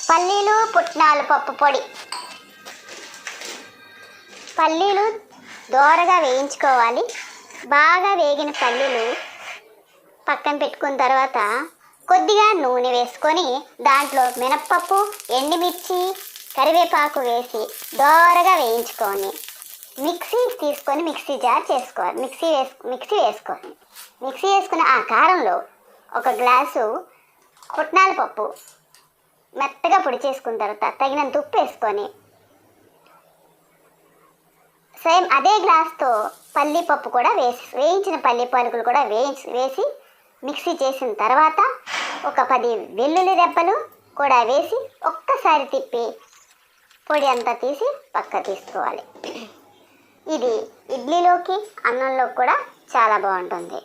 పల్లీలు పుట్నాలు పప్పు పొడి. పల్లీలు దోరగా వేయించుకోవాలి. బాగా వేగిన పల్లీలు పక్కన పెట్టుకున్న తర్వాత కొద్దిగా నూనె వేసుకొని దాంట్లో మినప్పప్పు, ఎండుమిర్చి, కరివేపాకు వేసి దోరగా వేయించుకొని మిక్సీ తీసుకొని మిక్సీ జార్ చేసుకోవాలి. మిక్సీ వేసుకుని ఆ కారంలో ఒక గ్లాసు పుట్నాల పప్పు మెత్తగా పొడి చేసుకున్న తర్వాత తగినంత ఉప్పు వేసుకొని సేమ్ అదే గ్లాస్తో పల్లీపప్పు కూడా వేయించిన పల్లి పలుకులు కూడా వేసి మిక్సీ చేసిన తర్వాత ఒక 10 వెల్లుల్లి రెబ్బలు కూడా వేసి ఒక్కసారి తిప్పి పొడి అంతా తీసి పక్క తీసుకోవాలి. ఇది ఇడ్లీలోకి అన్నంలోకి కూడా చాలా బాగుంటుంది.